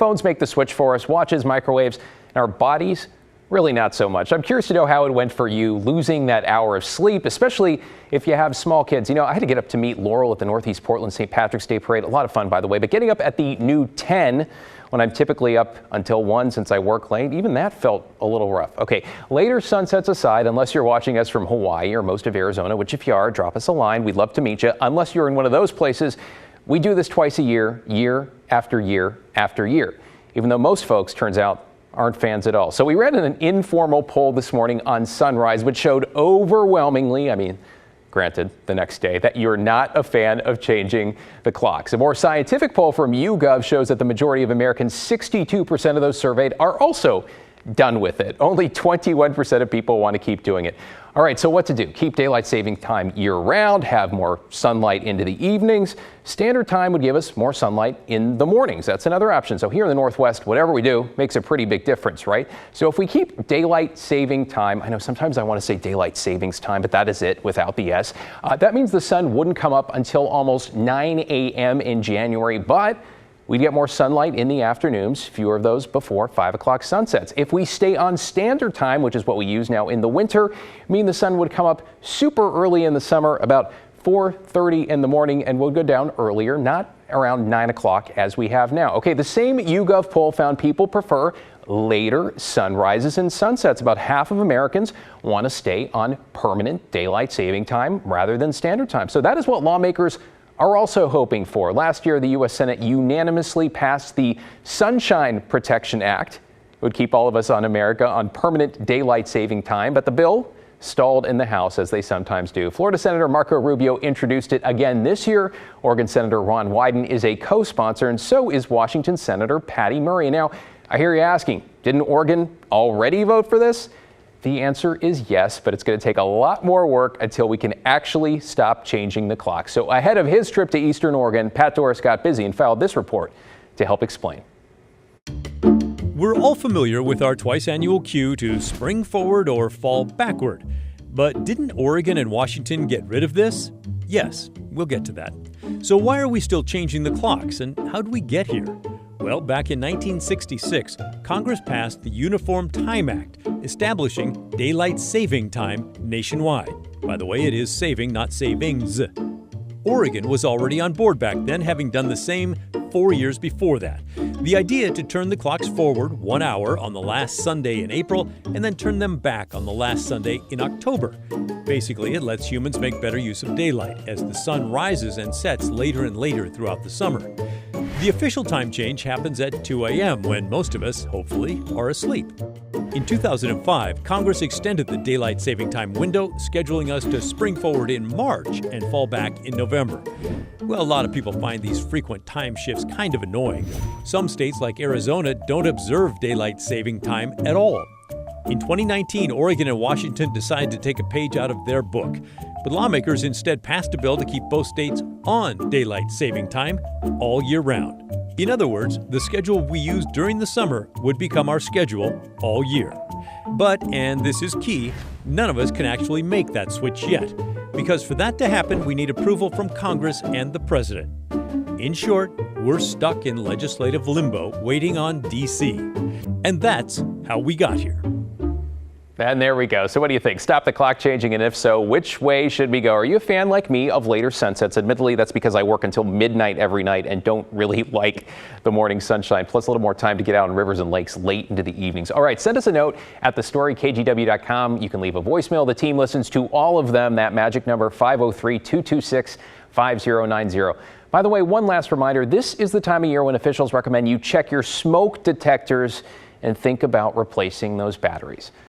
phones make the switch for us, watches, microwaves, and our bodies, really not so much. I'm curious to know how it went for you losing that hour of sleep, especially if you have small kids. You know, I had to get up to meet Laurel at the Northeast Portland St. Patrick's Day Parade. A lot of fun, by the way, but getting up at the new 10 when I'm typically up until 1 since I work late, even that felt a little rough. Okay, later sunsets aside, unless you're watching us from Hawaii or most of Arizona, which if you are, drop us a line. We'd love to meet you. Unless you're in one of those places, we do this twice a year, year after year after year, even though most folks, turns out, aren't fans at all. So we ran an informal poll this morning on sunrise, which showed overwhelmingly, granted, the next day, that you're not a fan of changing the clocks. A more scientific poll from YouGov shows that the majority of Americans, 62% of those surveyed, are also done with it. Only 21% of people want to keep doing it. All right, so what to do? Keep daylight saving time year round, have more sunlight into the evenings. Standard time would give us more sunlight in the mornings. That's another option. So here in the Northwest, whatever we do makes a pretty big difference, right? So if we keep daylight saving time, I know sometimes I want to say daylight savings time, but that is it without the S. That means the sun wouldn't come up until almost 9 a.m. in January, but we'd get more sunlight in the afternoons, fewer of those before 5 o'clock sunsets. If we stay on standard time, which is what we use now in the winter, mean the sun would come up super early in the summer, about 4:30 in the morning, and will go down earlier, not around 9 o'clock as we have now. Okay, the same YouGov poll found people prefer later sunrises and sunsets. About half of Americans want to stay on permanent daylight saving time rather than standard time. So that is what lawmakers are also hoping for. Last year, the U.S. Senate unanimously passed the Sunshine Protection Act. It would keep all of us on America on permanent daylight saving time, but the bill stalled in the House, as they sometimes do. Florida Senator Marco Rubio introduced it again this year. Oregon Senator Ron Wyden is a co-sponsor, and so is Washington Senator Patty Murray. Now, I hear you asking, didn't Oregon already vote for this? The answer is yes, but it's going to take a lot more work until we can actually stop changing the clock. So ahead of his trip to Eastern Oregon, Pat Doris got busy and filed this report to help explain. We're all familiar with our twice-annual cue to spring forward or fall backward. But didn't Oregon and Washington get rid of this? Yes, we'll get to that. So why are we still changing the clocks, and how did we get here? Well, back in 1966, Congress passed the Uniform Time Act, establishing daylight saving time nationwide. By the way, it is saving, not savings. Oregon was already on board back then, having done the same 4 years before that. The idea to turn the clocks forward 1 hour on the last Sunday in April and then turn them back on the last Sunday in October. Basically, it lets humans make better use of daylight as the sun rises and sets later and later throughout the summer. The official time change happens at 2 a.m. when most of us, hopefully, are asleep. In 2005, Congress extended the daylight saving time window, scheduling us to spring forward in March and fall back in November. Well, a lot of people find these frequent time shifts kind of annoying. Some states like Arizona don't observe daylight saving time at all. In 2019, Oregon and Washington decided to take a page out of their book. But lawmakers instead passed a bill to keep both states on daylight saving time all year round. In other words, the schedule we use during the summer would become our schedule all year. But, and this is key, none of us can actually make that switch yet, because for that to happen, we need approval from Congress and the president. In short, we're stuck in legislative limbo waiting on D.C. And that's how we got here. And there we go. So what do you think? Stop the clock changing, and if so, which way should we go? Are you a fan like me of later sunsets? Admittedly, that's because I work until midnight every night and don't really like the morning sunshine, plus a little more time to get out on rivers and lakes late into the evenings. All right, send us a note at thestorykgw.com. You can leave a voicemail. The team listens to all of them. That magic number, 503-226-5090. By the way, one last reminder, this is the time of year when officials recommend you check your smoke detectors and think about replacing those batteries.